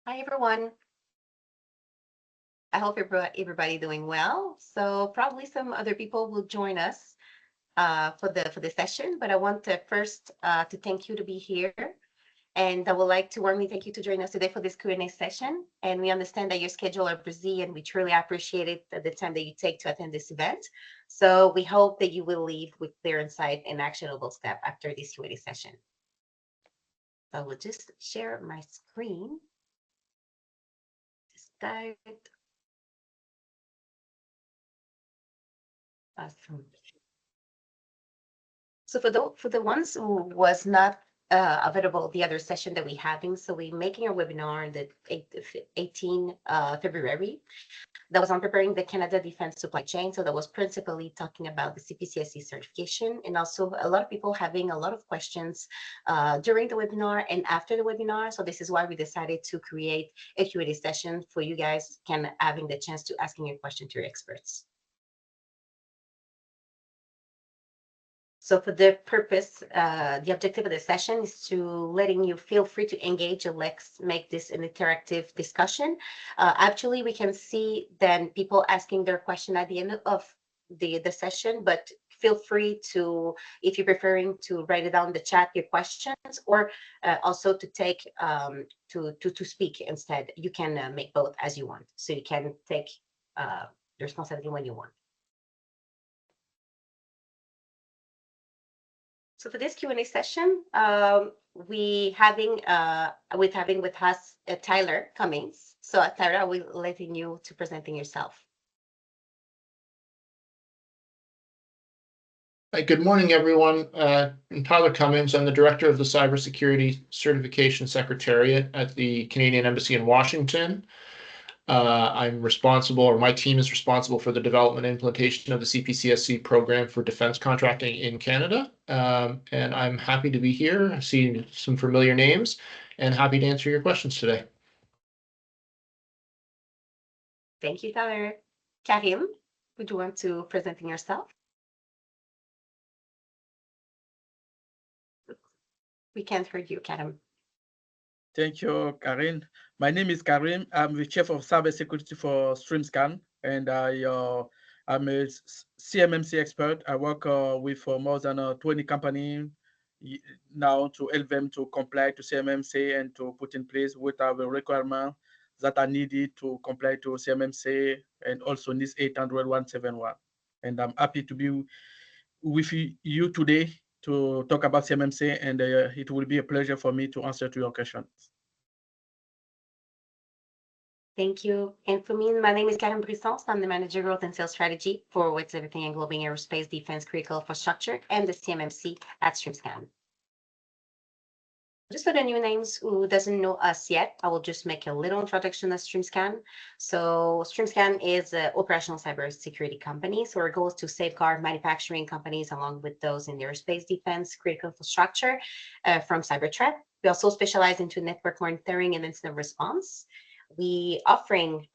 Hi, everyone. I hope everybody doing well. So probably some other people will join us for the session, but I want to first to thank you to be here. And I would like to warmly thank you to join us today for this Q&A session. And we understand that your schedule are busy, and we truly appreciate it the time that you take to attend this event. So we hope that you will leave with clear insight and actionable step after this Q&A session. So I will just share my screen to start. Awesome. So for the ones who was not available the other session that we having, so we're making a webinar on the 18 February that was on preparing the Canada Defense Supply Chain. So that was principally talking about the CPCSC certification, and also a lot of people having a lot of questions during the webinar and after the webinar. So this is why we decided to create a Q&A session for you guys can having the chance to asking your question to your experts. So for the purpose, the objective of the session is to letting you feel free to engage and let's make this an interactive discussion. Actually, we can see then people asking their question at the end of the session, but feel free to, if you're preferring to write it down in the chat, your questions, or also to take to speak instead. You can make both as you want. So you can take the responsibility when you want. So for this Q&A session, we having with us Tyler Cummings. So Tyler, I will letting you to presenting yourself. Hi, good morning, everyone. I'm Tyler Cummings. I'm the director of the Cybersecurity Certification Secretariat at the Canadian Embassy in Washington. I'm responsible, or my team is responsible for the development and implementation of the CPCSC program for defense contracting in Canada. And I'm happy to be here. I see some familiar names and happy to answer your questions today. Thank you, Tyler. Karim, would you want to presenting yourself? We can't hear you, Karim. Thank you, Karin. My name is Karim. I'm the Chief of Cybersecurity for StreamScan, and I'm a CMMC expert. I work with more than 20 companies now to help them to comply to CMMC and to put in place what are the requirements that are needed to comply to CMMC and also NIS 800-171. And I'm happy to be with you today to talk about CMMC, and it will be a pleasure for me to answer to your questions. Thank you. And for me, my name is Karen Brisson. I'm the Manager Growth and Sales Strategy for What's Everything Englobing Aerospace Defense Critical Infrastructure and the CMMC at StreamScan. Just for the new names who doesn't know us yet, I will just make a little introduction of StreamScan. So StreamScan is an operational cybersecurity company. So our goal is to safeguard manufacturing companies along with those in aerospace defense, critical infrastructure from cyber threat. We also specialize into network monitoring and incident response. We offering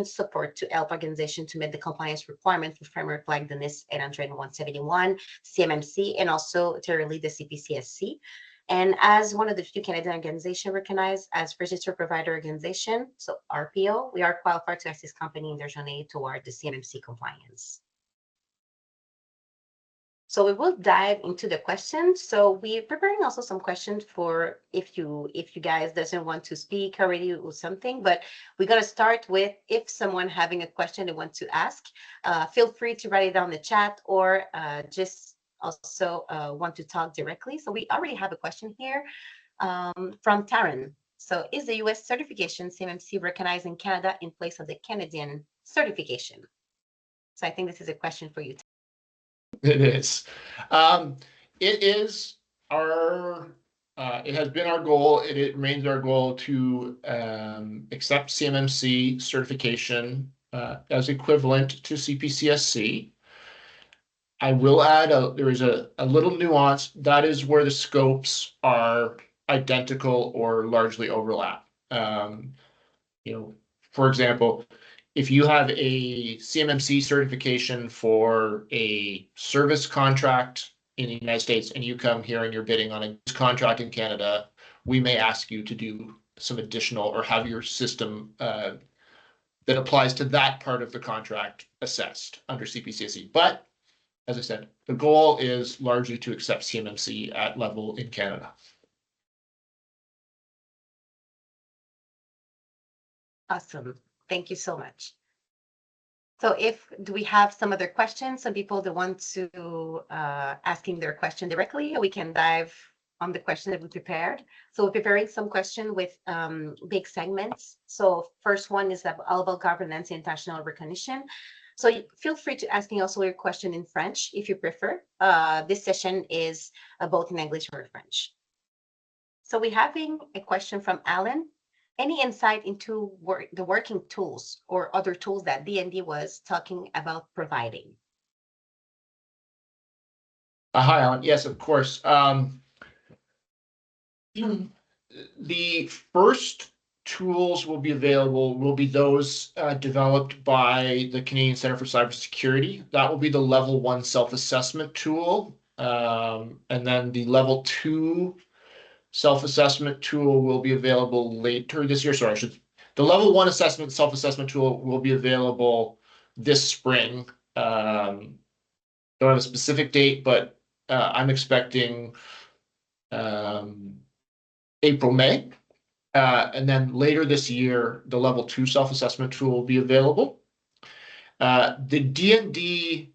support to help organizations to meet the compliance requirements for framework like the NIS 800-171, CMMC, and also to lead the CPCSC. And as one of the few Canadian organizations recognized as registered provider organization, so RPO, we are qualified to assist company in their journey toward the CMMC compliance. So we will dive into the questions. So we're preparing also some questions for if you guys doesn't want to speak already or something, but we're gonna start with if someone having a question they want to ask, feel free to write it down in the chat or just also want to talk directly. So we already have a question here from Taryn. So is the US certification CMMC recognized in Canada in place of the Canadian certification? So I think this is a question for you. It is. It is our. It has been our goal. It remains our goal to accept CMMC certification as equivalent to CPCSC. I will add there is a little nuance. That is where the scopes are identical or largely overlap. For example, if you have a CMMC certification for a service contract in the United States and you come here and you're bidding on a contract in Canada, we may ask you to do some additional or have your system that applies to that part of the contract assessed under CPCSE. But as I said, the goal is largely to accept CMMC at level in Canada. Awesome. Thank you so much. So do we have some other questions? Some people that want to asking their question directly, or we can dive on the question that we prepared. So we're preparing some question with big segments. So first one is all about governance and international recognition. So feel free to asking also your question in French if you prefer. This session is both in English or French. So we're having a question from Alan. Any insight into the working tools or other tools that DND was talking about providing? Hi, Alan. Yes, of course. The first tools will be available will be those developed by the Canadian Centre for Cybersecurity. That will be the level 1 self-assessment tool. And then the level 2 self-assessment tool will be available later this year. Sorry, the level 1 self-assessment tool will be available this spring. Don't have a specific date, but I'm expecting April, May. And then later this year, the level 2 self-assessment tool will be available. The DND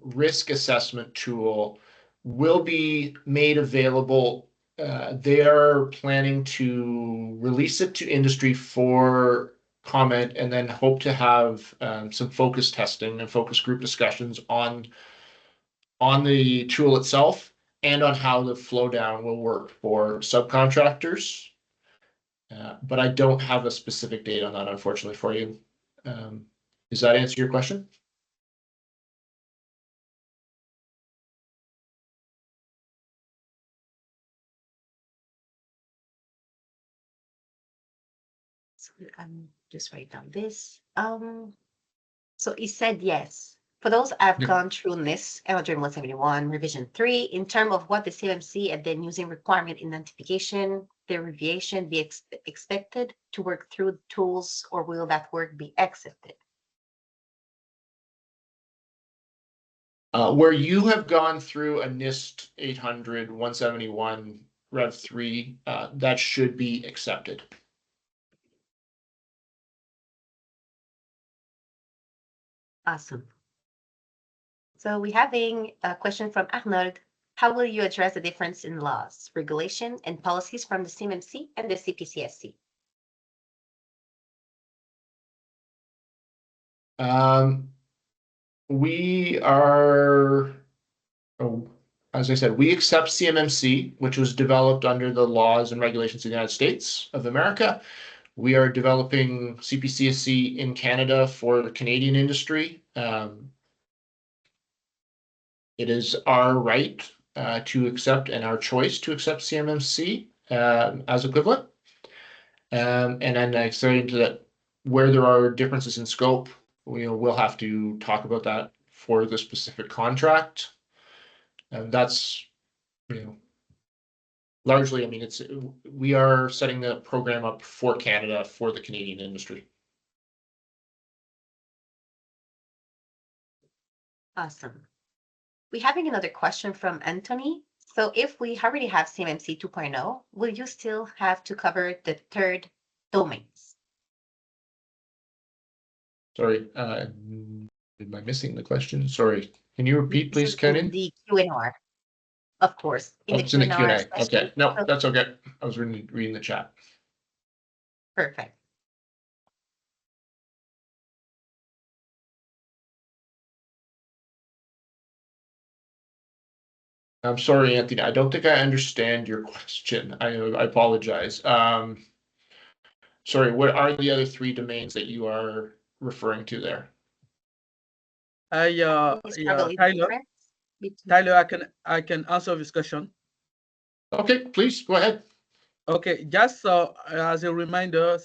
risk assessment tool will be made available. They're planning to release it to industry for comment and then hope to have some focus testing and focus group discussions on the tool itself and on how the flow down will work for subcontractors. But I don't have a specific date on that, unfortunately, for you. Does that answer your question? So I'm just write down this. So he said yes. For those I've gone through NIST 171 revision 3 in terms of what the CMMC and then using requirement identification, the deviation be expected to work through tools, or will that work be accepted? Where you have gone through a NIST 800 171 Rev 3, that should be accepted. Awesome. So we're having a question from Arnold. How will you address the difference in laws, regulation, and policies from the CMMC and the CPCSE? We are, as I said, we accept CMMC, which was developed under the laws and regulations of the United States of America. We are developing CPCSE in Canada for the Canadian industry. It is our right to accept and our choice to accept CMMC as equivalent. And then excited to that where there are differences in scope, we'll have to talk about that for the specific contract. And that's, largely, I mean, we are setting the program up for Canada for the Canadian industry. Awesome. We're having another question from Anthony. So if we already have CMMC 2.0, will you still have to cover the third domains? Sorry, am I missing the question? Sorry, can you repeat, please, Kenan? The Q&R, of course. It's in the Q&A. Okay, no, that's okay. I was reading the chat. Perfect. I'm sorry, Anthony. I don't think I understand your question. I apologize. Sorry, what are the other 3 domains that you are referring to there? Tyler, I can answer this question. Okay, please go ahead. Okay, just as a reminder,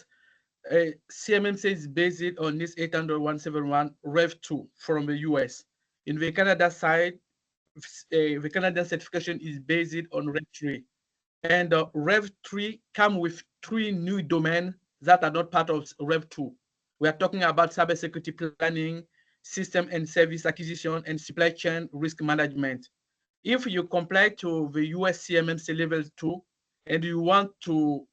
CMMC is based on this 800-171 Rev 2 from the US. In the Canada side, the Canadian certification is based on Rev 3. And Rev 3 come with 3 new domains that are not part of Rev 2. We are talking about cybersecurity planning, system and service acquisition, and supply chain risk management. If you comply to the US CMMC level 2 and you want to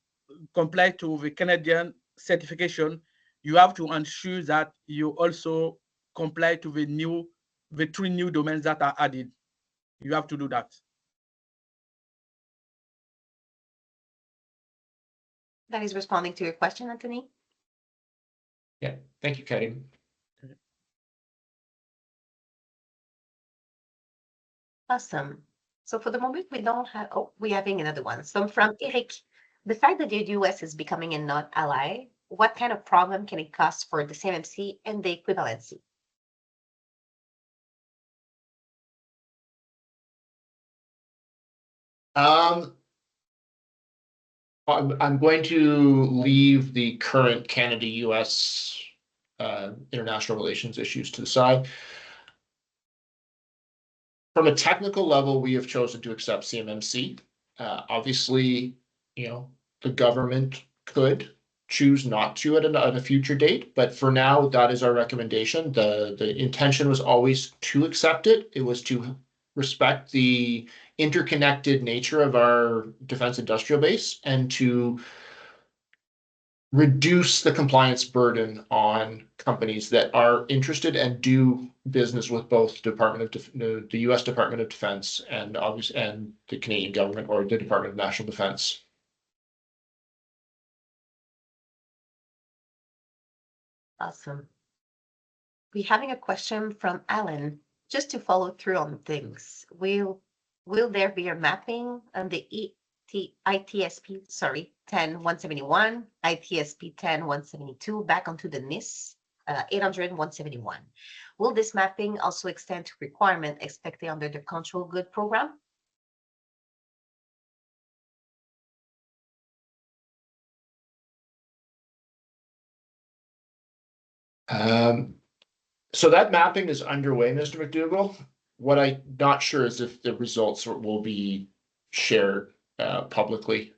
comply to the Canadian certification, you have to ensure that you also comply to the 3 new domains that are added. You have to do that. That is responding to your question, Anthony. Yeah, thank you, Karim. Awesome. So for the moment, we don't have, oh, we're having another one. So from Eric, the fact that the US is becoming a not ally, what kind of problem can it cause for the CMMC and the equivalency? I'm going to leave the current Canada-US international relations issues to the side. From a technical level, we have chosen to accept CMMC. Obviously, the government could choose not to at a future date, but for now, that is our recommendation. The intention was always to accept it. It was to respect the interconnected nature of our defense industrial base and to reduce the compliance burden on companies that are interested and do business with both the U.S. Department of Defense and the Canadian government or the Department of National Defense. Awesome. We're having a question from Alan, just to follow through on things. Will there be a mapping on the ITSP, 10-171, ITSP 10-172 back onto the NIST 800-171? Will this mapping also extend to requirement expected under the control good program? So that mapping is underway, Mr. McDougall. What I'm not sure is if the results will be shared publicly,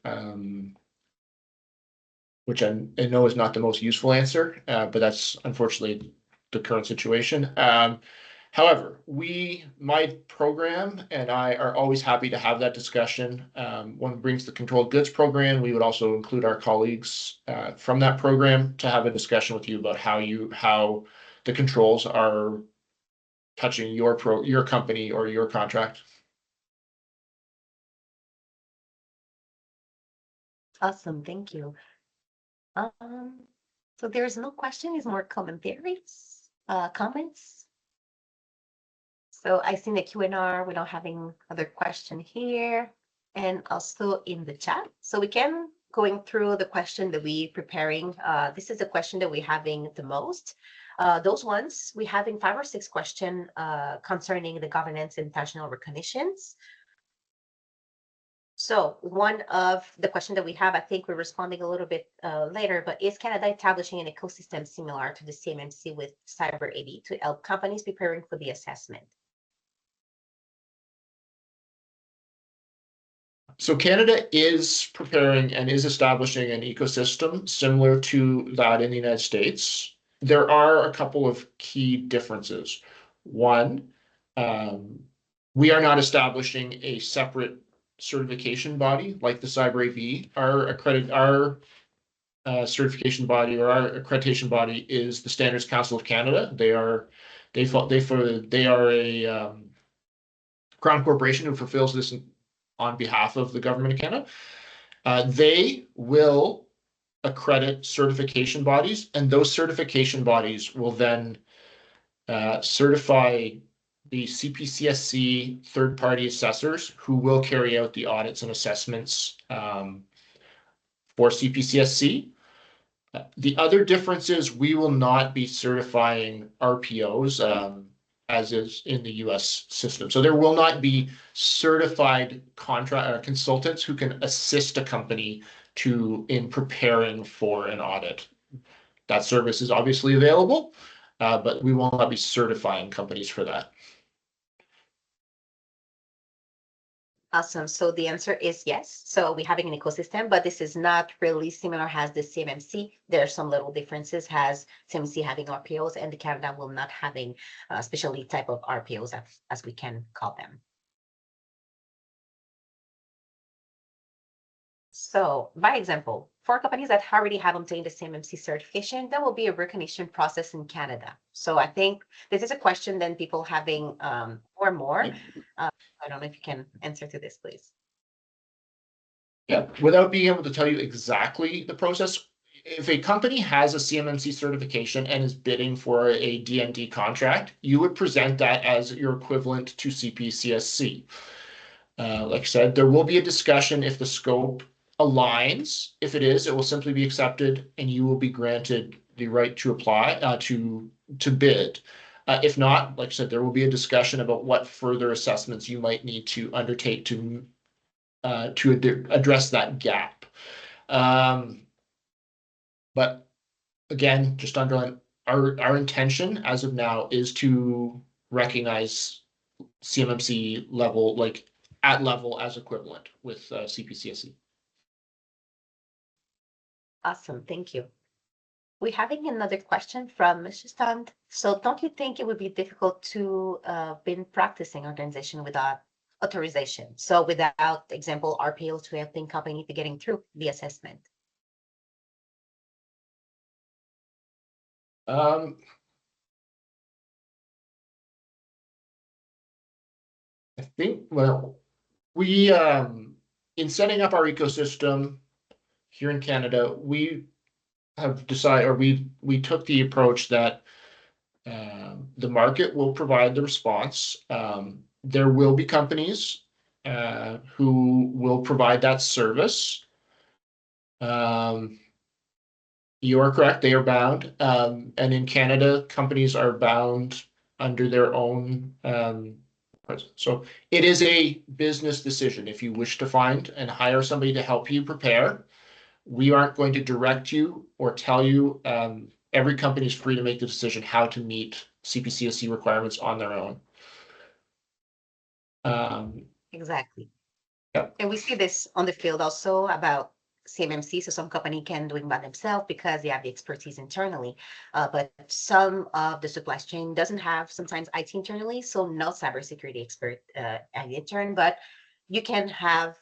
which I know is not the most useful answer, but that's unfortunately the current situation. However, my program and I are always happy to have that discussion. When it brings the controlled goods program, we would also include our colleagues from that program to have a discussion with you about how the controls are touching your company or your contract. Awesome, thank you. So there's no question, it's more commentaries, comments. So I see the Q&R, we're not having other question here, and also in the chat. So we can going through the question that we preparing. This is the question that we're having the most. Those ones, we're having 5 or 6 questions concerning the governance and international recognitions. So one of the question that we have, I think we're responding a little bit later, but is Canada establishing an ecosystem similar to the CMMC with CyberAD to help companies preparing for the assessment? So Canada is preparing and is establishing an ecosystem similar to that in the United States. There are a couple of key differences. One, we are not establishing a separate certification body like the CyberAV. Our certification body or our accreditation body is the Standards Council of Canada. They are a crown corporation who fulfills this on behalf of the government of Canada. They will accredit certification bodies, and those certification bodies will then certify the CPCSC third-party assessors who will carry out the audits and assessments for CPCSC. The other difference is we will not be certifying RPOs as is in the US system. So there will not be certified consultants who can assist a company in preparing for an audit. That service is obviously available, but we will not be certifying companies for that. Awesome. So the answer is yes. So we're having an ecosystem, but this is not really similar as the CMMC. There are some little differences as CMMC having RPOs and the Canada will not having specialty type of RPOs as we can call them. So by example, for companies that already have obtained the CMMC certification, there will be a recognition process in Canada. So I think this is a question that people having more and more. I don't know if you can answer to this, please. Yeah, without being able to tell you exactly the process, if a company has a CMMC certification and is bidding for a DND contract, you would present that as your equivalent to CPCSC. Like I said, there will be a discussion if the scope aligns. If it is, it will simply be accepted and you will be granted the right to apply to bid. If not, like I said, there will be a discussion about what further assessments you might need to undertake to address that gap. But again, just underline our intention as of now is to recognize CMMC level, like at level as equivalent with CPCSE. Awesome, thank you. We're having another question from Mr. Stunt. So don't you think it would be difficult to been practicing organization without authorization? So without example, RPO to helping company to getting through the assessment? I think, well, we in setting up our ecosystem here in Canada, we have decided, or we took the approach that the market will provide the response. There will be companies who will provide that service. You are correct, they are bound. And in Canada, companies are bound under their own. So it is a business decision. If you wish to find and hire somebody to help you prepare, we aren't going to direct you or tell you. Every company is free to make the decision how to meet CPCSE requirements on their own. Exactly. Yep. And we see this on the field also about CMMC. So some company can do it by themselves because they have the expertise internally. But some of the supply chain doesn't have sometimes IT internally. So no cybersecurity expert intern, but you can have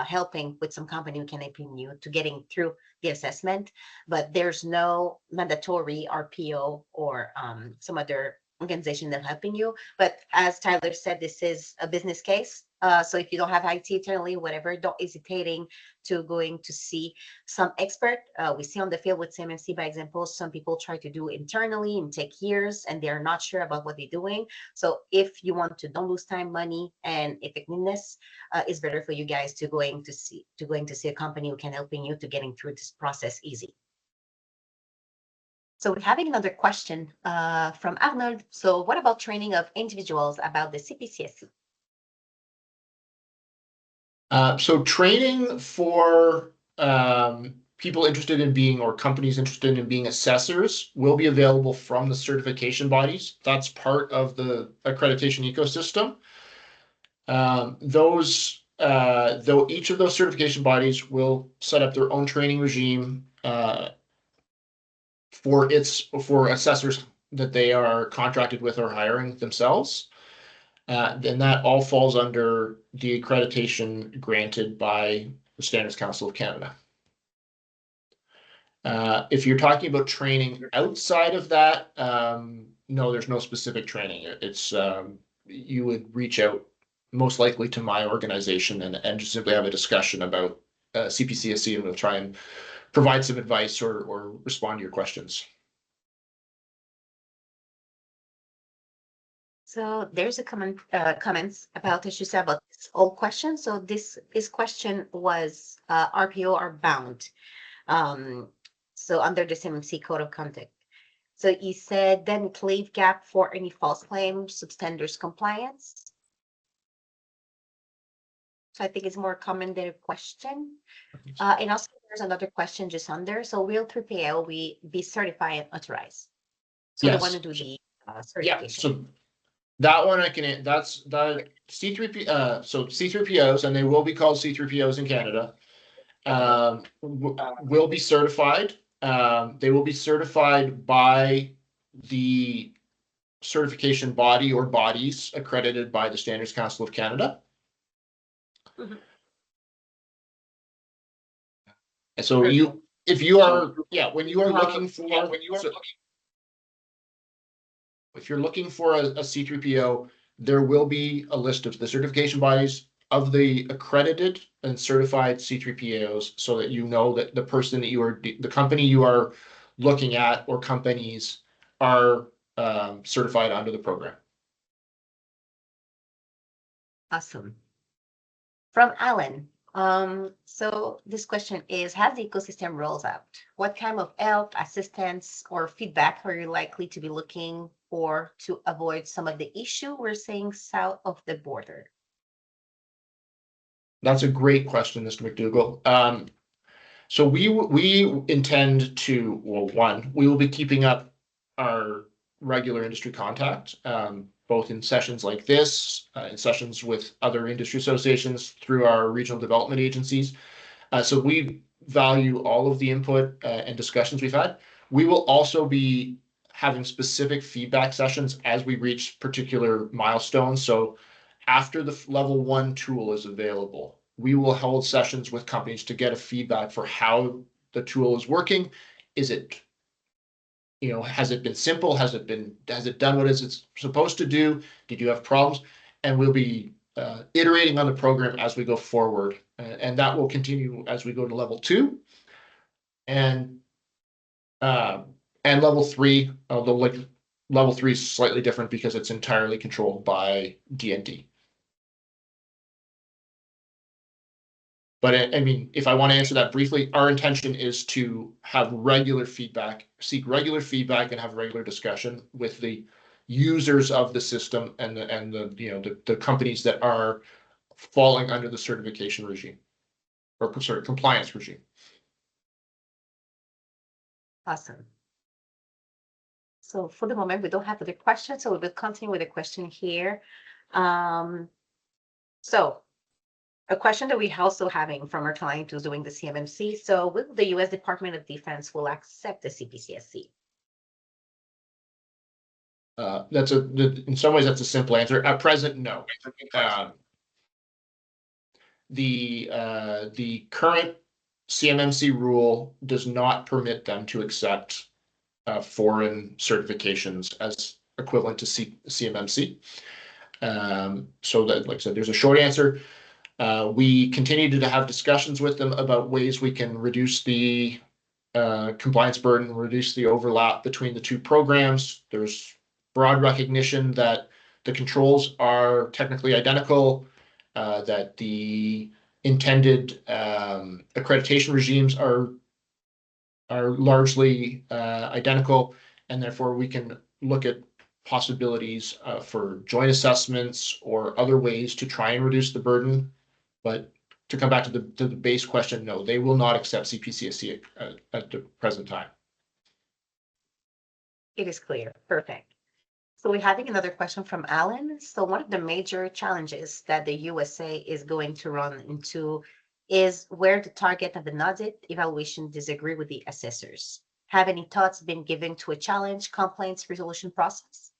helping with some company who can help you to getting through the assessment, but there's no mandatory RPO or some other organization that helping you. But as Tyler said, this is a business case. So if you don't have IT internally, whatever, don't hesitating to going to see some expert. We see on the field with CMMC, by example, some people try to do internally and take years and they're not sure about what they're doing. So if you want to don't lose time, money, and effectiveness, it's better for you guys to going to see a company who can helping you to getting through this process easy. So we're having another question from Arnold. So what about training of individuals about the CPCSE? So training for people interested in being, or companies interested in being assessors, will be available from the certification bodies. That's part of the accreditation ecosystem. Though each of those certification bodies will set up their own training regime for assessors that they are contracted with or hiring themselves. Then that all falls under the accreditation granted by the Standards Council of Canada. If you're talking about training outside of that, no, there's no specific training. It's you would reach out most likely to my organization and just simply have a discussion about CPCSE, and we'll try and provide some advice or respond to your questions. So there's a comments about, as you said, about this old question. So this question was RPO are bound. So under the CMMC code of conduct. So he said then leave gap for any false claim, substandard compliance. So I think it's more common than a question. And also there's another question just under. So will 3PL we be certified and authorized? So Yes. they want to do the certification. Yeah, so That one I can, that's the C3P, so C3POs, and they will be called C3POs in Canada. Will be certified. They will be certified by the certification body or bodies accredited by the Standards Council of Canada. Mhm. And so you, if you are, yeah, when you are looking for, if you're looking for a C3PO, there will be a list of the certification bodies of the accredited and certified C3POs so that you know that the person that you are, the company you are looking at or companies are certified under the program. Awesome. From Alan. So this question is, has the ecosystem rolls out? What kind of help, assistance, or feedback are you likely to be looking for to avoid some of the issue we're seeing south of the border? That's a great question, Mr. McDougall. So we intend to, well, one, we will be keeping up our regular industry contact, both in sessions like this, in sessions with other industry associations through our regional development agencies. So we value all of the input and discussions we've had. We will also be having specific feedback sessions as we reach particular milestones. So after the level 1 tool is available, we will hold sessions with companies to get a feedback for how the tool is working. Is it, has it been simple? Has it done what it's supposed to do? Did you have problems? And we'll be iterating on the program as we go forward. And that will continue as we go to level 2. And level 3, although level 3 is slightly different because it's entirely controlled by DND. But I mean, if I want to answer that briefly, our intention is to have regular feedback, seek regular feedback, and have regular discussion with the users of the system and the companies that are falling under the certification regime or compliance regime. Awesome. So for the moment, we don't have other questions, so we will continue with a question here. So a question that we're also having from our client who's doing the CMMC. So will the U.S. Department of Defense will accept the CPCSC? In some ways, that's a simple answer. At present, no. The current CMMC rule does not permit them to accept foreign certifications as equivalent to CMMC. So that, like I said, there's a short answer. We continue to have discussions with them about ways we can reduce the compliance burden, reduce the overlap between the two programs. There's broad recognition that the controls are technically identical, that the intended accreditation regimes are largely identical, and therefore we can look at possibilities for joint assessments or other ways to try and reduce the burden. But to come back to the base question, no, they will not accept CPCSC at the present time. It is clear. Perfect. So we're having another question from Alan. So one of the major challenges that the USA is going to run into is where the target of an audit evaluation disagree with the assessors. Have any thoughts been given to a challenge complaints resolution process?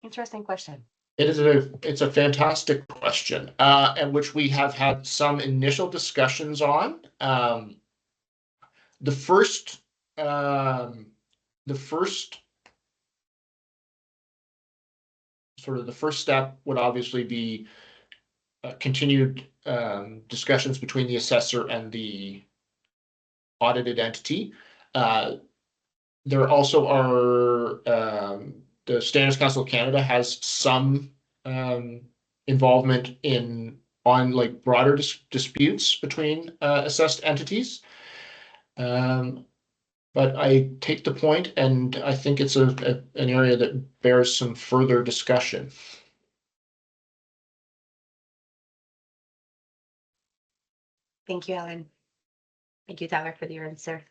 Interesting question. It's a fantastic question, and which we have had some initial discussions on. The first step would obviously be continued discussions between the assessor and the audited entity. There also are the Standards Council of Canada has some involvement on like broader disputes between assessed entities. But I take the point, and I think it's an area that bears some further discussion. Thank you, Alan. Thank you, Tyler, for your answer.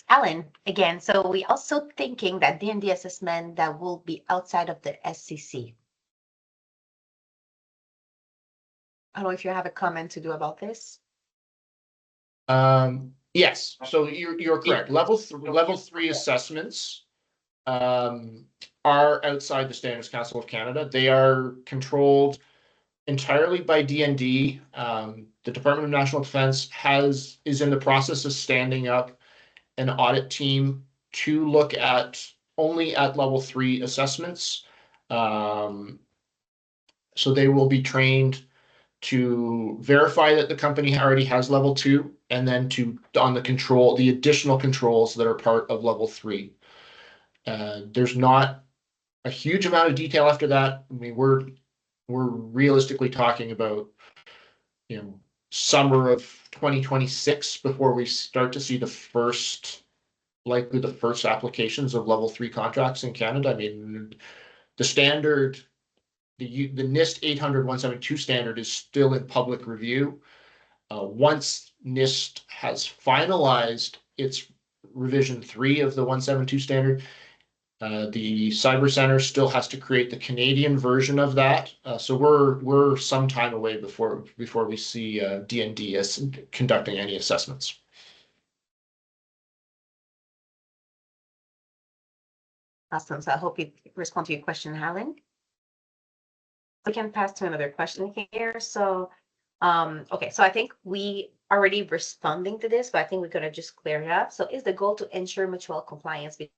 Alan, again, so we also thinking that D&D assessment that will be outside of the SCC. I don't know if you have a comment to do about this. Yes, so you're correct. Level 3 assessments are outside the Standards Council of Canada. They are controlled entirely by D&D. The Department of National Defence is in the process of standing up an audit team to look at only at level 3 assessments. So they will be trained to verify that the company already has level 2, and then on the additional controls that are part of level 3. There's not a huge amount of detail after that. I mean, we're realistically talking about, summer of 2026 before we start to see likely the first applications of level 3 contracts in Canada. I mean, the standard, the NIST 800-172 standard is still in public review. Once NIST has finalized its revision 3 of the 172 standard, the Cyber Center still has to create the Canadian version of that. So we're some time away before we see D&D as conducting any assessments. Awesome. So I hope it respond to your question, Helen. We can pass to another question here. So, okay, so I think we already responding to this, but I think we're gonna just clear it up. So is the goal to ensure mutual compliance with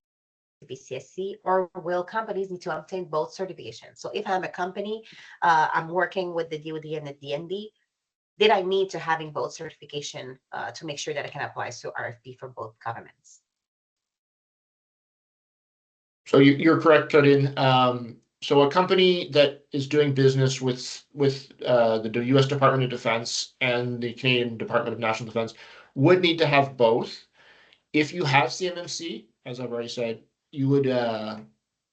CPCSC, or will companies need to obtain both certifications? So if I'm a company, I'm working with the DoD and the D&D, did I need to having both certification to make sure that I can apply to RFP for both governments? So you're correct, Claudine. So a company that is doing business with the U.S. Department of Defense and the Canadian Department of National Defense would need to have both. If you have CMMC, as I've already said, you would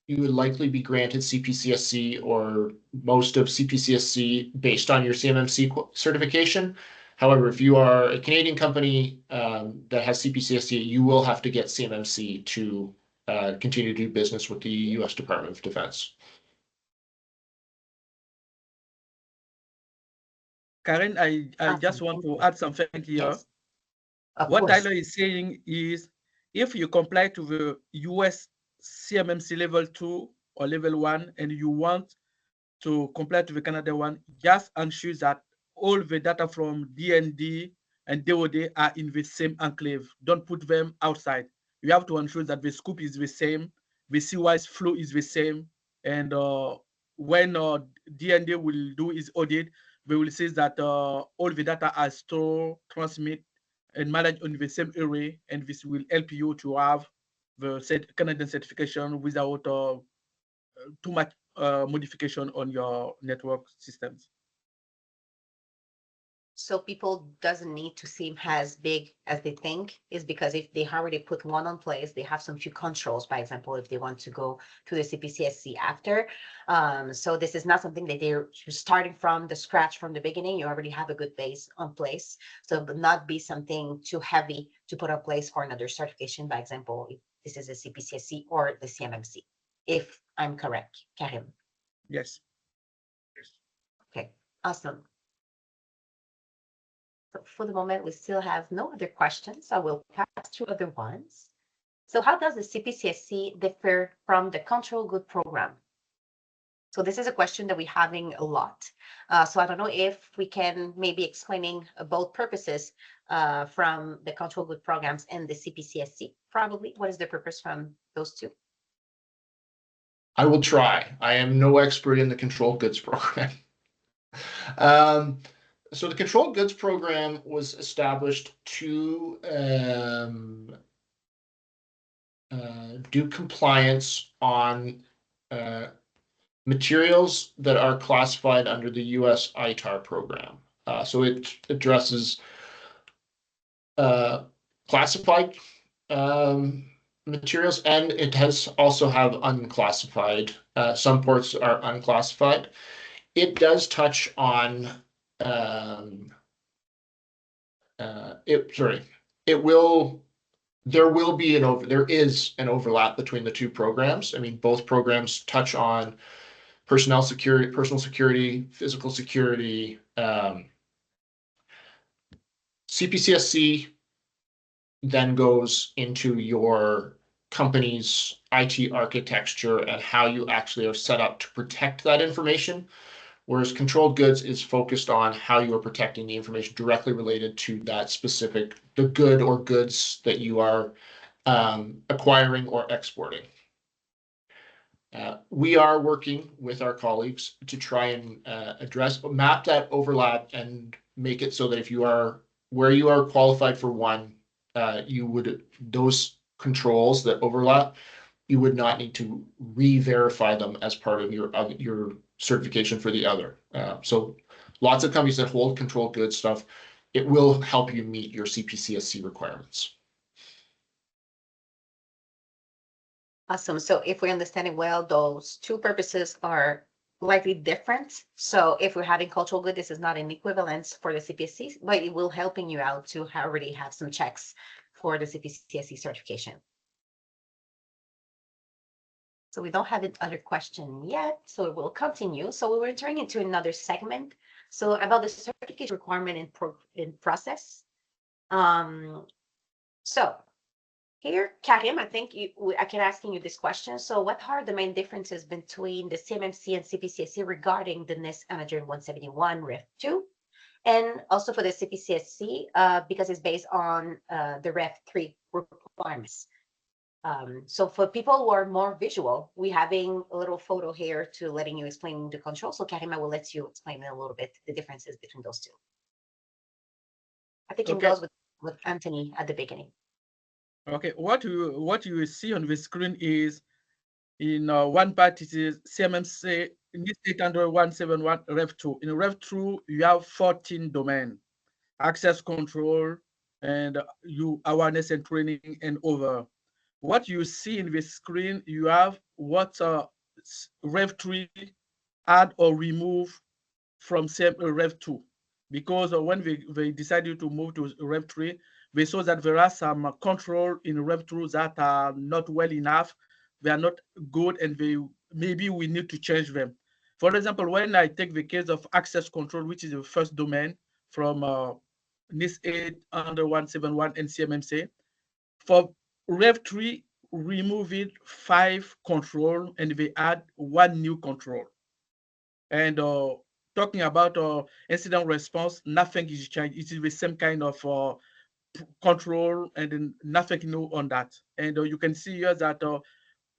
likely be granted CPCSC or most of CPCSC based on your CMMC certification. However, if you are a Canadian company that has CPCSC, you will have to get CMMC to continue to do business with the U.S. Department of Defense. Karen, I just want to add something here. Yes. What Tyler is saying is, if you comply to the US CMMC level 2 or level 1, and you want to comply to the Canada one, just ensure that all the data from D&D and DoD are in the same enclave. Don't put them outside. You have to ensure that the scope is the same, the CWIS flow is the same, and when D&D will do its audit, they will say that all the data are stored, transmit, and managed on the same array, and this will help you to have the Canadian certification without too much modification on your network systems. So people doesn't need to seem as big as they think, is because if they already put one on place, they have some few controls, by example, if they want to go to the CPCSC after. So this is not something that they're starting from the scratch from the beginning. You already have a good base on place. So it would not be something too heavy to put on place for another certification, by example, if this is a CPCSC or the CMMC, if I'm correct, Karim. Yes. Okay, awesome. So for the moment, we still have no other questions. I will pass through other ones. So how does the CPCSC differ from the Control Good program? So this is a question that we're having a lot. So I don't know if we can maybe explaining both purposes from the Control Good programs and the CPCSC. Probably, what is the purpose from those two? I will try. I am no expert in the Controlled Goods program. So the Controlled Goods program was established to do compliance on materials that are classified under the US ITAR program. So it addresses classified materials, and it has also have unclassified. Some ports are unclassified. It does touch on it will there is an overlap between the two programs. I mean, both programs touch on personnel security, personal security, physical security. CPCSC then goes into your company's IT architecture and how you actually are set up to protect that information. Whereas controlled goods is focused on how you are protecting the information directly related to that specific, the good or goods that you are acquiring or exporting. We are working with our colleagues to try and map that overlap and make it so that if you are where you are qualified for one, those controls that overlap, you would not need to re-verify them as part of your certification for the other. So lots of companies that hold controlled goods stuff, it will help you meet your CPCSC requirements. Awesome. So if we understand it well, those two purposes are likely different. So if we're having cultural good, this is not an equivalence for the CPSC, but it will helping you out to already have some checks for the CPCSC certification. So we don't have another question yet, so we'll continue. So we're entering into another segment. So about the certification requirement in process. So here, Karim, I think I can asking you this question. So what are the main differences between the CMMC and CPCSC regarding the NIST 171 Rev 2? And also for the CPCSC, because it's based on the Rev 3 requirements. So for people who are more visual, we having a little photo here to letting you explain the control. So Karim, I will let you explain a little bit the differences between those two. I think it goes with Anthony at the beginning. Okay, what you see on the screen is in one part it is CMMC NIST 800-171 Rev 2. In Rev 2, you have 14 domain, access control, and awareness and training and over. What you see in the screen, you have what Rev 3 add or remove from Rev 2. Because when they decided to move to Rev 3, we saw that there are some control in Rev 2 that are not well enough. They are not good, and maybe we need to change them. For example, when I take the case of access control, which is the first domain from NIST 800-171 and CMMC, for Rev 3, remove it 5 control, and they add 1 new control. And talking about incident response, nothing is changed. It is the same kind of control, and then nothing new on that. And you can see here that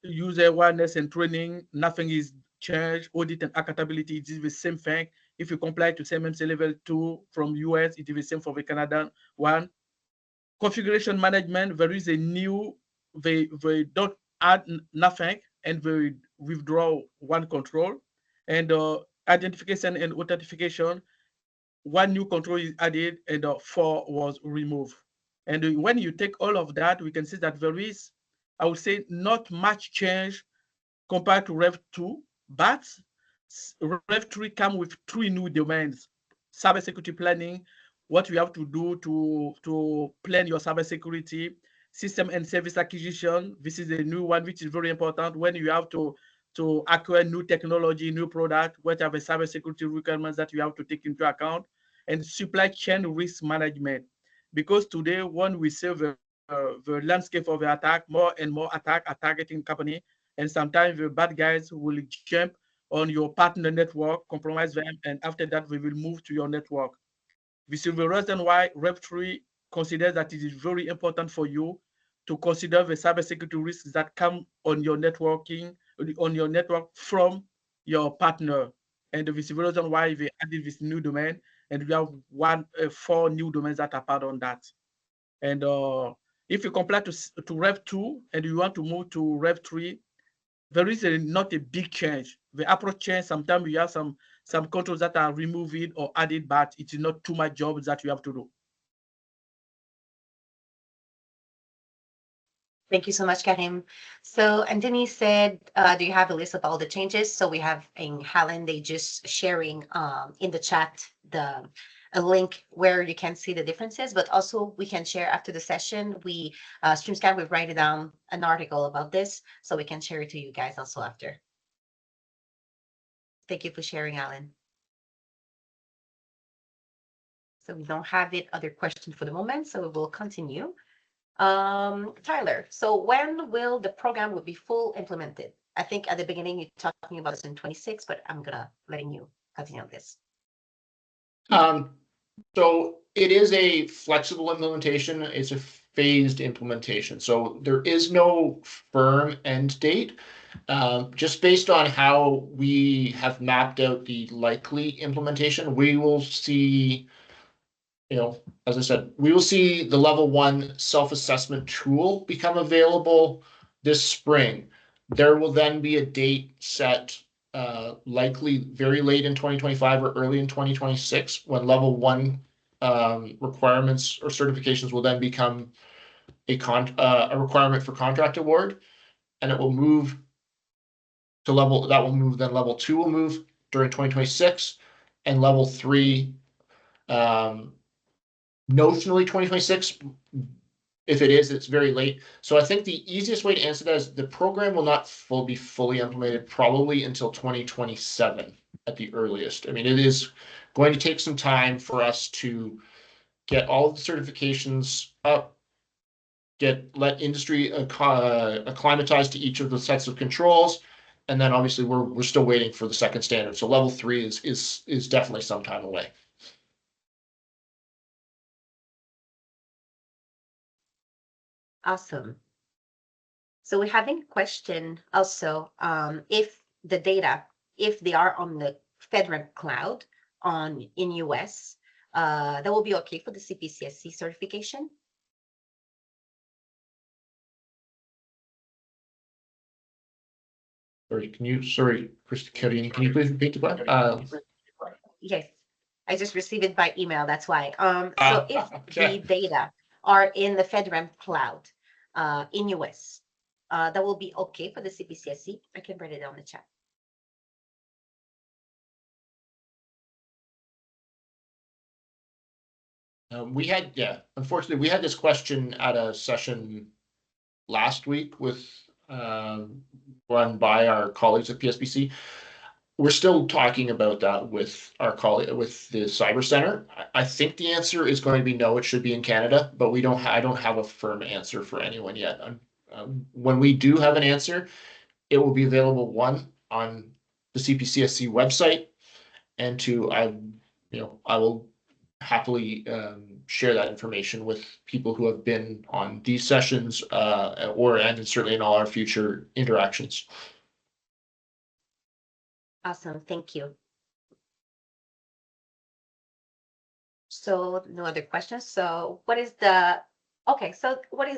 user awareness and training, nothing is changed. Audit and accountability, it is the same thing. If you comply to CMMC level 2 from US, it is the same for the Canadian one. Configuration management, there is a new, they don't add nothing, and they withdraw 1 control. And identification and authentication, 1 new control is added, and 4 was removed. And when you take all of that, we can see that there is, I would say, not much change compared to Rev 2, but Rev 3 comes with 3 new domains: cybersecurity planning, what you have to do to plan your cybersecurity; system and service acquisition. This is a new one, which is very important when you have to acquire new technology, new product, what are the cybersecurity requirements that you have to take into account; and supply chain risk management. Because today, when we see the landscape of the attack, more and more attack are targeting company, and sometimes the bad guys will jump on your partner network, compromise them, and after that, we will move to your network. This is the reason why Rev 3 considers that it is very important for you to consider the cybersecurity risks that come on your networking, on your network from your partner. And this is the reason why we added this new domain, and we have 4 new domains that are part on that. And if you compare to Rev 2 and you want to move to Rev 3, there is not a big change. The approach change, sometimes you have some controls that are removed or added, but it is not too much job that you have to do. Thank you so much, Karim. So Anthony said, do you have a list of all the changes? So we have in Helen, they just sharing in the chat a link where you can see the differences, but also we can share after the session. We StreamScan, we write down an article about this, so we can share it to you guys also after. Thank you for sharing, Alan. So we don't have it other question for the moment, so we will continue. Tyler, so when will the program will be full implemented? I think at the beginning you're talking about this in 26, but I'm gonna letting you continue on this. So it is a flexible implementation. It's a phased implementation. So there is no firm end date. Just based on how we have mapped out the likely implementation, we will see, as I said, we will see the level 1 self-assessment tool become available this spring. There will then be a date set, likely very late in 2025 or early in 2026, when level 1 requirements or certifications will then become a requirement for contract award, and it will move to level 2 will move during 2026, and level 3 notionally 2026. If it is, it's very late. So I think the easiest way to answer that is the program will not be fully implemented probably until 2027 at the earliest. I mean, it is going to take some time for us to get all of the certifications up, let industry acclimatize to each of the sets of controls, and then obviously we're still waiting for the second standard. So level 3 is definitely some time away. Awesome. So we're having a question also, if the data, if they are on the FedRAMP cloud in US, that will be okay for the CPCSC certification? Sorry, Karine, can you please repeat the question? Yes, I just received it by email, that's why. So if Okay. the data are in the FedRAMP cloud in US, that will be okay for the CPCSC. I can write it down in the chat. Unfortunately, we had this question at a session last week with run by our colleagues at PSBC. We're still talking about that with our colleague with the Cyber Center. I think the answer is going to be no, it should be in Canada, but I don't have a firm answer for anyone yet. When we do have an answer, it will be available on the CPCSC website, and I will happily share that information with people who have been on these sessions and certainly in all our future interactions. Awesome, thank you. So no other questions. So what is the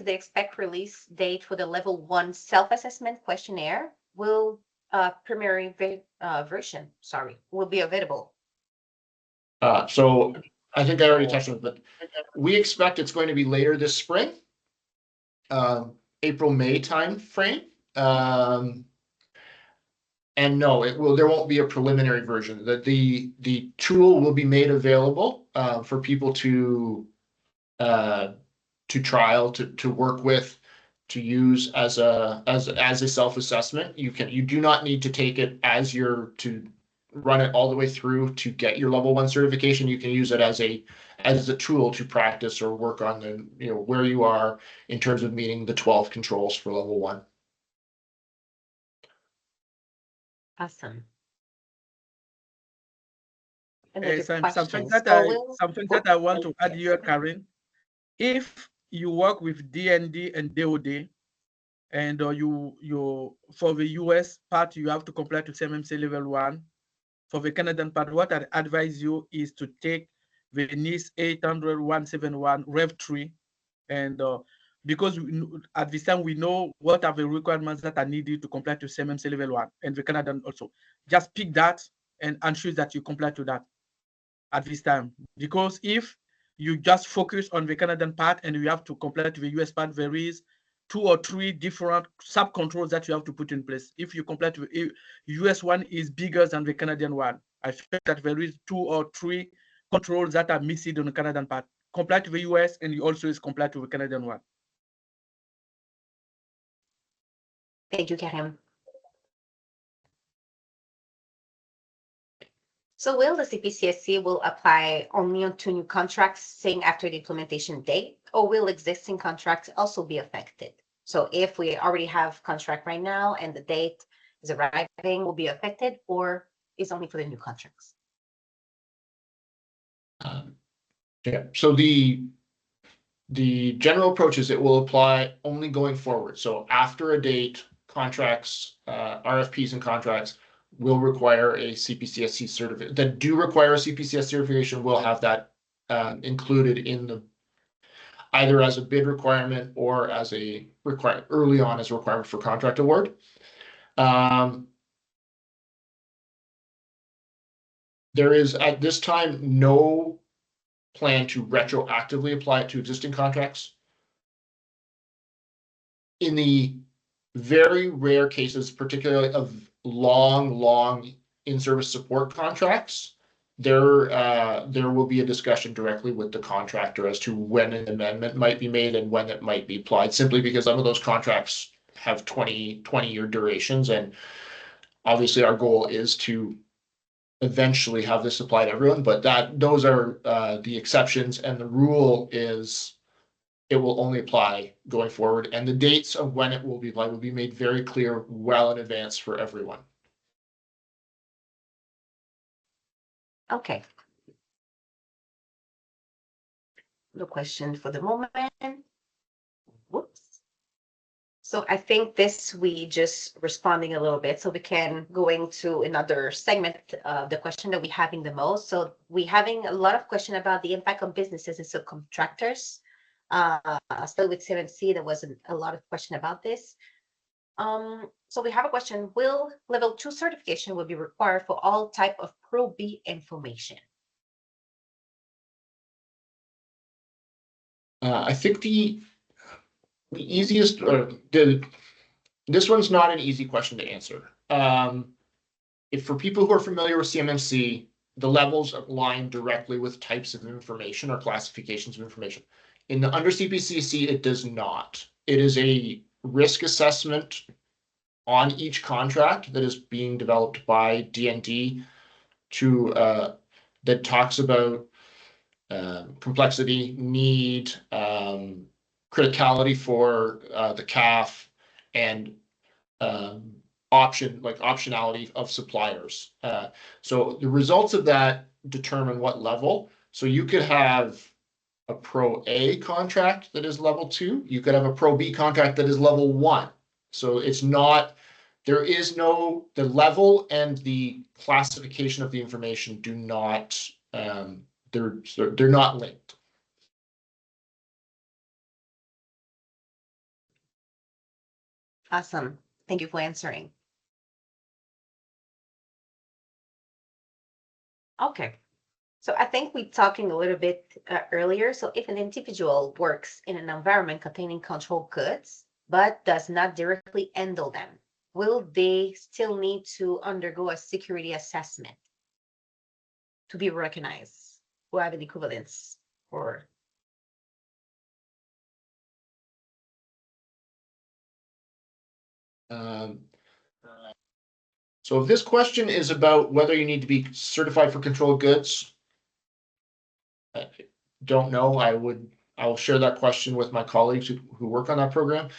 expect release date for the level 1 self-assessment questionnaire? Will primary version, will be available? So I think I already touched on it, but we expect it's going to be later this spring, April-May time frame. And no, there won't be a preliminary version. The tool will be made available for people to trial, to work with, to use as a self-assessment. You do not need to take it to run it all the way through to get your level 1 certification. You can use it as a tool to practice or work on where you are in terms of meeting the 12 controls for level 1. Awesome. Something that I want to add here, Karine. If you work with DND and DOD, and you for the US part, you have to comply to CMMC level 1. For the Canadian part, what I advise you is to take the NIST 800-171 Rev 3, and because at this time we know what are the requirements that are needed to comply to CMMC level 1, and the Canadian also. Just pick that and ensure that you comply to that at this time. Because if you just focus on the Canadian part and you have to comply to the US part, there is 2 or 3 different sub controls that you have to put in place. If you comply to US one is bigger than the Canadian one. I feel that there is 2 or 3 controls that are missing on the Canadian part. Compliant to the US, and you also is compliant to the Canadian one. Thank you, Karim. So will the CPCSC will apply only on 2 new contracts saying after the implementation date, or will existing contracts also be affected? So if we already have contract right now and the date is arriving, will be affected, or is only for the new contracts? Yeah, so the general approach is it will apply only going forward. So after a date, contracts, RFPs and contracts will require a CPCSC certificate. That do require a CPCS certification will have that included in the either as a bid requirement or as a early on as a requirement for contract award. There is at this time no plan to retroactively apply it to existing contracts. In the very rare cases, particularly of long in-service support contracts, there will be a discussion directly with the contractor as to when an amendment might be made and when it might be applied, simply because some of those contracts have 20-year durations. And obviously our goal is to eventually have this applied to everyone, but those are the exceptions, and the rule is it will only apply going forward, and the dates of when it will be applied will be made very clear well in advance for everyone. Okay. No question for the moment. Whoops. So I think this we just responding a little bit, so we can go into another segment of the question that we having the most. So we having a lot of question about the impact on businesses and subcontractors. Still with CMMC, there wasn't a lot of question about this. So we have a question: will level 2 certification will be required for all type of Pro B information? I think the easiest, or this one's not an easy question to answer. If for people who are familiar with CMMC, the levels align directly with types of information or classifications of information. Under CPCSC, it does not. It is a risk assessment on each contract that is being developed by DND that talks about complexity, need, criticality for the CAF, and optionality of suppliers. So the results of that determine what level. So you could have a Pro A contract that is level 2. You could have a Pro B contract that is level 1. So it's not, there is no, the level and the classification of the information do not, they're not linked. Awesome. Thank you for answering. Okay. So I think we talking a little bit earlier. So if an individual works in an environment containing controlled goods, but does not directly handle them, will they still need to undergo a security assessment to be recognized or have an equivalence? Or so if this question is about whether you need to be certified for controlled goods, I don't know. I'll share that question with my colleagues who work on that program.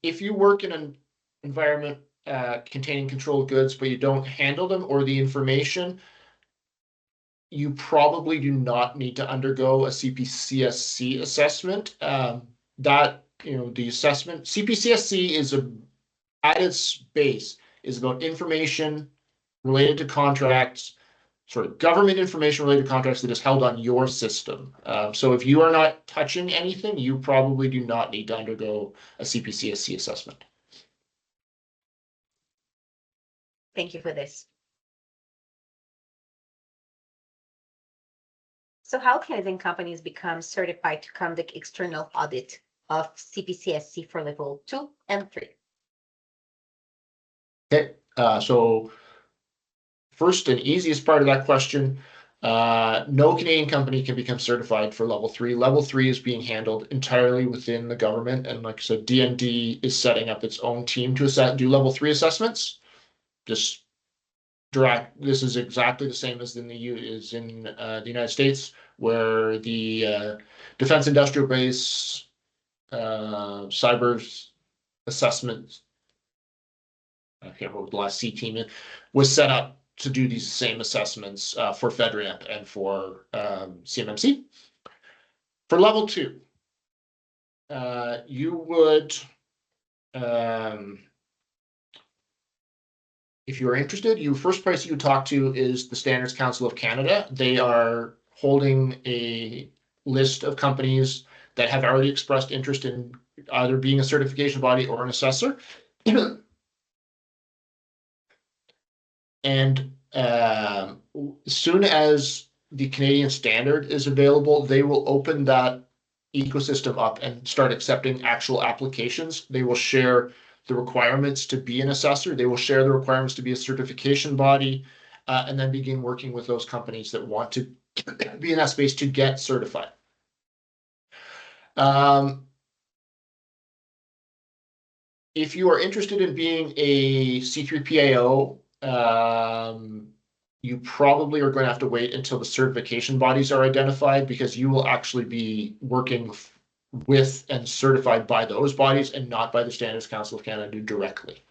If you work in an environment containing controlled goods, but you don't handle them or the information, you probably do not need to undergo a CPCSC assessment. The assessment, CPCSC is at its base is about information related to contracts, government information related to contracts that is held on your system. So if you are not touching anything, you probably do not need to undergo a CPCSC assessment. thank you for this. So how Canadian companies become certified to conduct external audit of CPCSC for level 2 and 3? Okay, so first and easiest part of that question, No Canadian company can become certified for level 3. Level 3 is being handled entirely within the government. And like I said, DND is setting up its own team to do level 3 assessments. This is exactly the same as in the United States, where the Defense Industrial Base cyber assessment, I can't remember what the last C team was set up to do these same assessments for FedRAMP and for CMMC. For level 2, you would, if you're interested, first place you would talk to is the Standards Council of Canada. They are holding a list of companies that have already expressed interest in either being a certification body or an assessor. And as soon as the Canadian standard is available, they will open that ecosystem up and start accepting actual applications. They will share the requirements to be an assessor. They will share the requirements to be a certification body, and then begin working with those companies that want to be in that space to get certified. If you are interested in being a C3PAO, you probably are going to have to wait until the certification bodies are identified, because you will actually be working with and certified by those bodies and not by the Standards Council of Canada directly.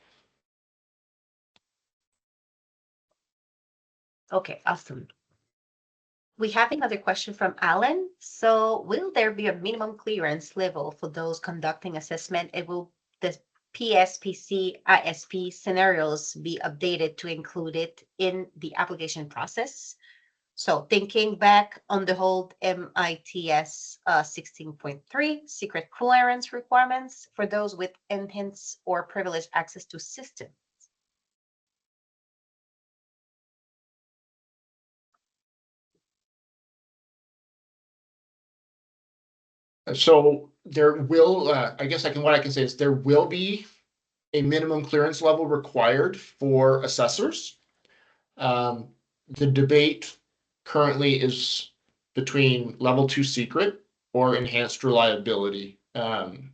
Okay, awesome. We have another question from Alan. So will there be a minimum clearance level for those conducting assessment? And will the PSPC ISP scenarios be updated to include it in the application process? So thinking back on the whole MITS 16.3 secret clearance requirements for those with enhanced or privileged access to systems. So there will, I guess what I can say is there will be a minimum clearance level required for assessors. The debate currently is between level 2 secret or enhanced reliability. And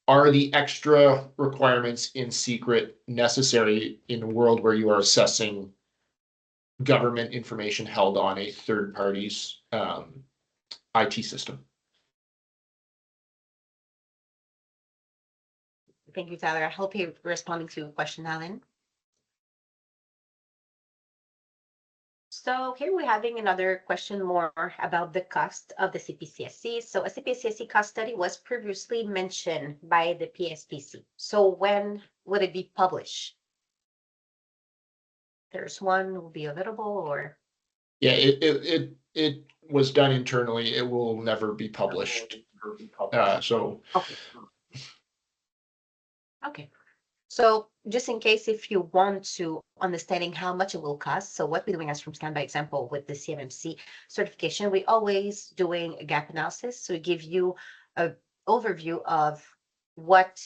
are the extra requirements in secret necessary in a world where you are assessing government information held on a third party's IT system? Thank you, Tyler. I hope you're responding to your question, Alan. So here we're having another question more about the cost of the CPCSC. So a CPCSC cost study was previously mentioned by the PSPC. So when would it be published? There's one will be available, or? Yeah, it was done internally. It will never be published. So Okay. So just in case, if you want to understanding how much it will cost, so what we're doing as StreamScan, by example, with the CMMC certification, we're always doing a gap analysis. So we give you an overview of what,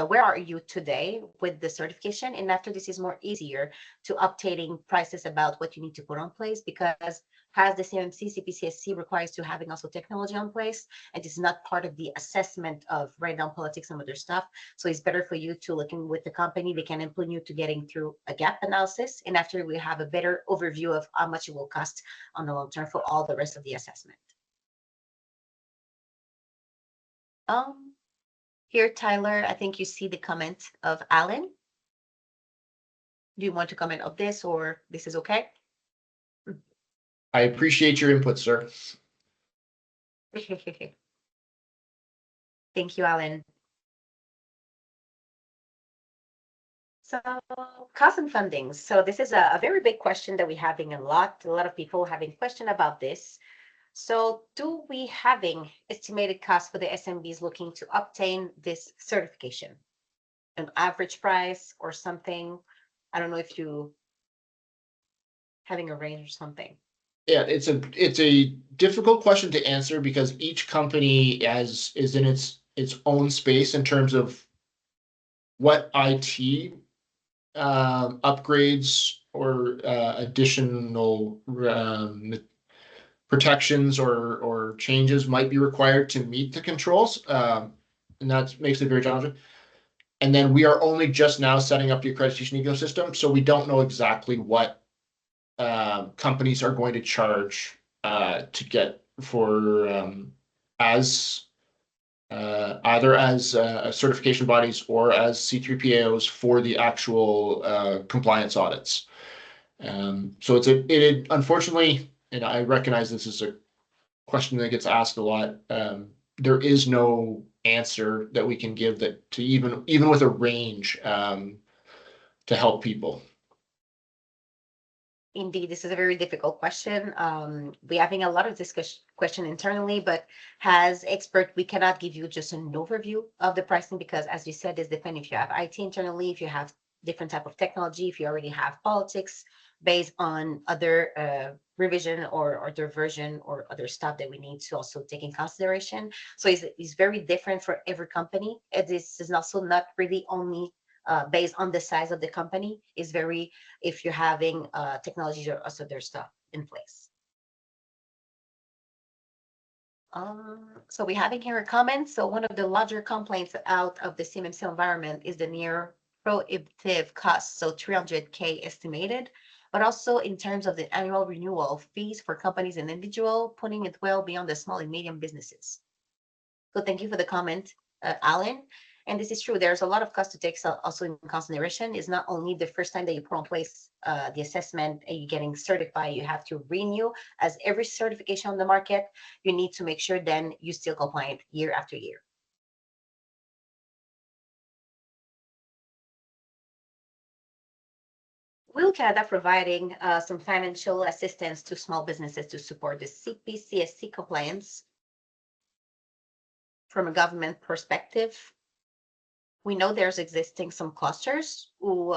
where are you today with the certification? And after this is more easier to updating prices about what you need to put on place, because as the CMMC CPCSC requires to having also technology on place, and it's not part of the assessment of write down politics and other stuff. So it's better for you to looking with the company. They can implement you to getting through a gap analysis. And after we have a better overview of how much it will cost on the long term for all the rest of the assessment. Here, Tyler, I think you see the comment of Alan. Do you want to comment on this, or this is okay? I appreciate your input, sir. Thank you, Alan. So cost and funding. So this is a very big question that we're having a lot of people having question about this. So do we having estimated cost for the SMBs looking to obtain this certification? An average price or something? I don't know if you having a range or something. Yeah, it's a difficult question to answer, because each company is in its own space in terms of what IT upgrades additional protections or changes might be required to meet the controls. And that makes it very challenging. And then we are only just now setting up the accreditation ecosystem, so we don't know exactly what companies are going to charge to get for as either as certification bodies or as C3PAOs for the actual compliance audits. So it unfortunately, and I recognize this is a question that gets asked a lot. There is no answer that we can give that to even with a range to help people. Indeed, this is a very difficult question. We're having a lot of question internally, but as expert, we cannot give you just an overview of the pricing because, as you said, it's depending if you have IT internally, if you have different type of technology, if you already have politics based on other revision or other version or other stuff that we need to also take in consideration. So it's very different for every company. This is also not really only based on the size of the company. Is very if you're having technologies or also their stuff in place. So we're having here a comment. So one of the larger complaints out of the CMMC environment is the near prohibitive cost. So 300K estimated, but also in terms of the annual renewal fees for companies and individual, putting it well beyond the small and medium businesses. So thank you for the comment, Alan. And this is true. There's a lot of cost to take also in consideration. It's not only the first time that you put in place the assessment and you're getting certified, you have to renew. As every certification on the market, you need to make sure then you're still compliant year after year. Will Canada providing some financial assistance to small businesses to support the CPCSC compliance from a government perspective? We know there's existing some clusters who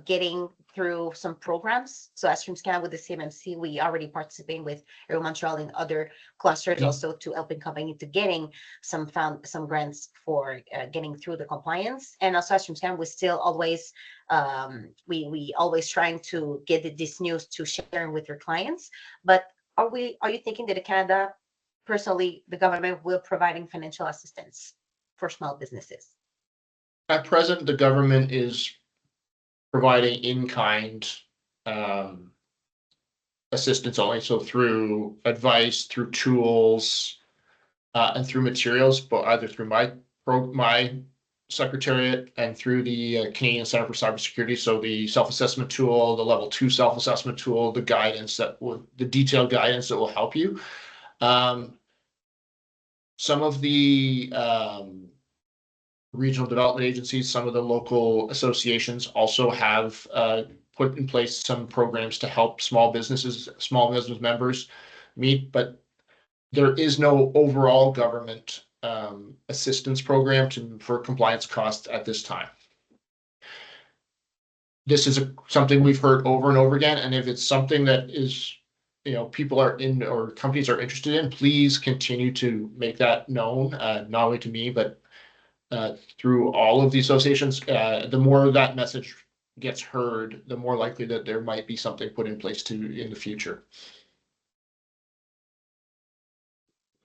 getting through some programs. So as Streams Canada with the CMMC, we already participating with Aero Montreal and other clusters also to helping company to getting some grants for getting through the compliance. And also as Streams Canada, we still always we always trying to get this news to share with your clients. But are you thinking that Canada personally the government will providing financial assistance for small businesses? At present, the government is providing in-kind assistance only, so through advice, through tools, and through materials, but either through my secretariat and through the Canadian Center for Cybersecurity. So the self-assessment tool, the level 2 self-assessment tool, the detailed guidance that will help you. Some of the regional development agencies, some of the local associations also have put in place some programs to help small business members meet, but there is no overall government assistance program for compliance costs at this time. This is something we've heard over and over again, and if it's something that is people are in or companies are interested in, please continue to make that known, not only to me, but through all of the associations. The more that message gets heard, the more likely that there might be something put in place in the future.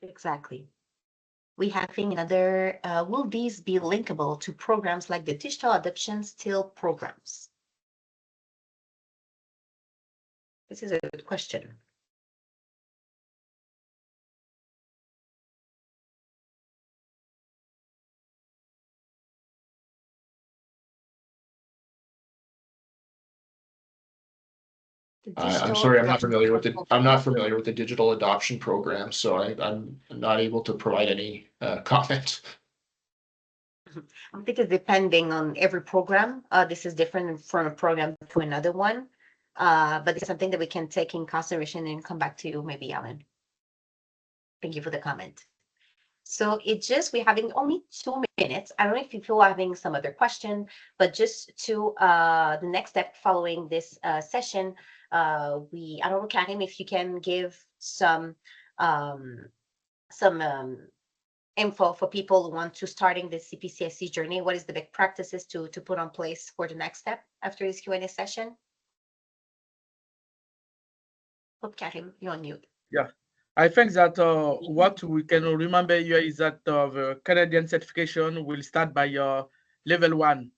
Exactly. We have another, will these be linkable to programs like the Digital Adoption Still programs? This is a good question. I'm sorry, I'm not familiar with the digital adoption program, so I'm not able to provide any comment. I think it's depending on every program. This is different from a program to another one, but it's something that we can take in consideration and come back to you, maybe, Alan. Thank you for the comment. So we're having only 2 minutes. I don't know if people are having some other question, but just to the next step following this session, I don't know, Karim, if you can give some info for people who want to starting the CPCSC journey. What is the best practices to put on place for the next step after this Q&A session? Oh, Karim, you're on mute. Yeah, I think that what we can remember here is that the Canadian certification will start by your level 1.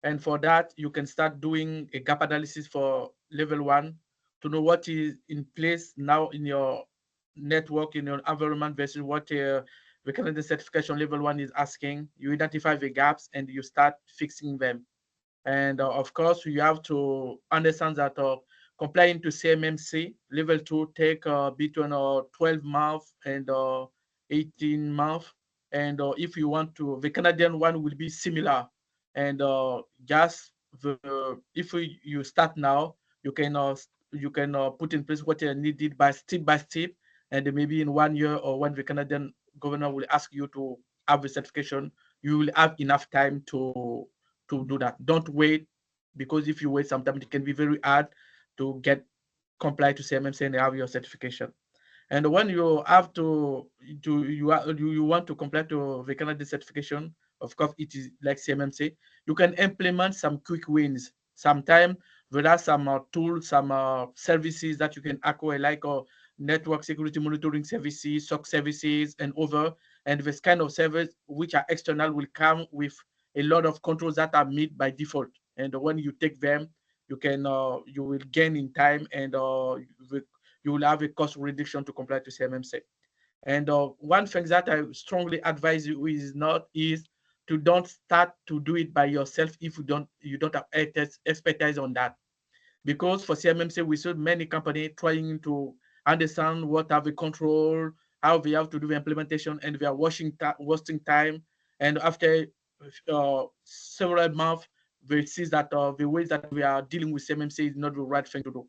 And for that, you can start doing a gap analysis for level 1 to know what is in place now in your network, in your environment versus what the Canadian certification level 1 is asking. You identify the gaps and you start fixing them. And of course, you have to understand that complying to CMMC level 2 take between 12 months and 18 months. And if you want to, the Canadian one will be similar. And just if you start now, you can put in place what is needed by step, and maybe in 1 year or when the Canadian governor will ask you to have the certification, you will have enough time to do that. Don't wait, because if you wait, sometimes it can be very hard to get comply to CMMC and have your certification. And when you have to do you want to comply to the Canadian certification, of course it is like CMMC. You can implement some quick wins. Sometimes there are some tools, some services that you can acquire, like network security monitoring services, SOC services, and other. And this kind of service, which are external, will come with a lot of controls that are made by default. And when you take them, you will gain in time, and you will have a cost reduction to comply to CMMC. And one thing that I strongly advise you is to don't start to do it by yourself if you don't have expertise on that. Because for CMMC, we see many companies trying to understand what have the control, how they have to do the implementation, and they are wasting time. And after several months, they see that the way that we are dealing with CMMC is not the right thing to do.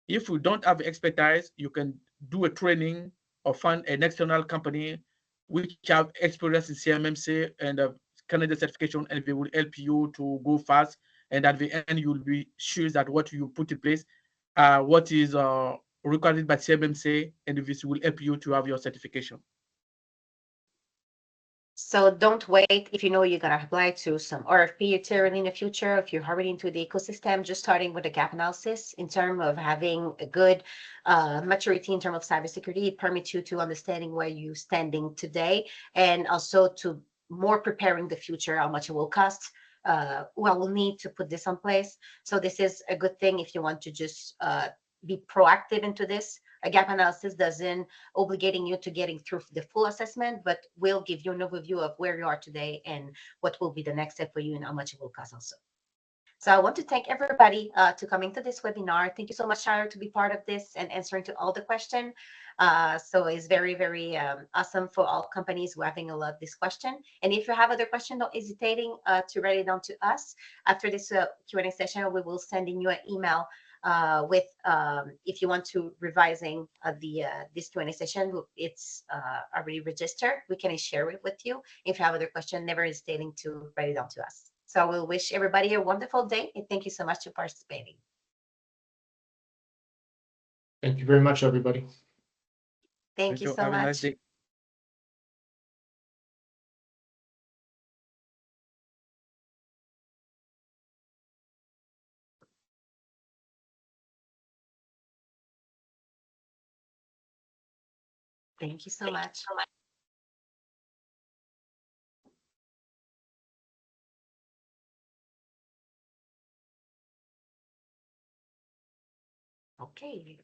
If you don't have expertise, you can do a training or find an external company which have experience in CMMC and Canadian certification, and they will help you to go fast. And at the end, you'll be sure that what you put in place, what is required by CMMC, and this will help you to have your certification. So don't wait if you know you're going to apply to some RFP material in the future. If you're already into the ecosystem, just starting with a gap analysis in terms of having a good maturity in terms of cybersecurity, it permits you to understanding where you're standing today, and also to more preparing the future, how much it will cost, who I will need to put this in place. So this is a good thing if you want to just be proactive into this. A gap analysis doesn't obligating you to getting through the full assessment, but will give you an overview of where you are today and what will be the next step for you and how much it will cost also. So I want to thank everybody to coming to this webinar. Thank you so much, Shire, to be part of this and answering to all the questions. So it's very, very awesome for all companies who are having a lot of this question. And if you have other questions, don't hesitating to write it down to us. After this Q&A session, we will send in you an email with if you want to revising this Q&A session. It's already registered. We can share it with you. If you have other questions, never hesitating to write it down to us. So we'll wish everybody a wonderful day, and thank you so much for participating. Thank you very much, everybody. Thank you so Have a much. nice day. Thank you so much. Okay.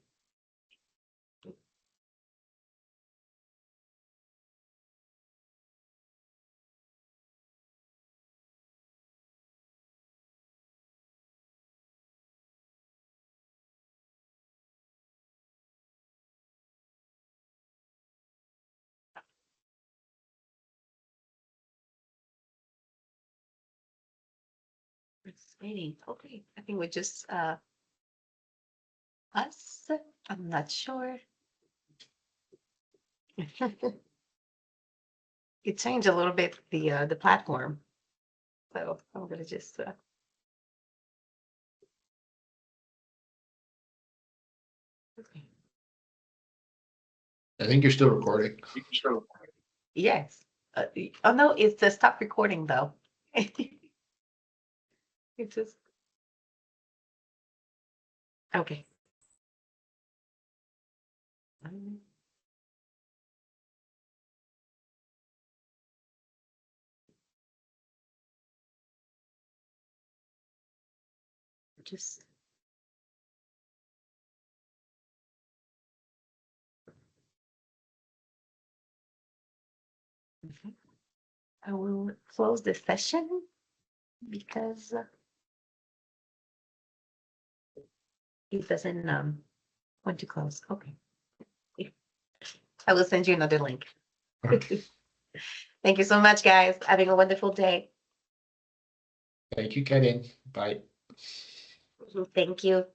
It's waiting. Okay. I think we just us. I'm not sure. It changed a little bit the platform. So I'm gonna just okay. I think you're still recording. Yes. Oh no, it's to stop recording though. It's just okay. Just. I will close the session because it doesn't want to close. Okay. I will send you another link. Thank you so much, guys. Having a wonderful day. Thank you, Karen. Bye. Thank you.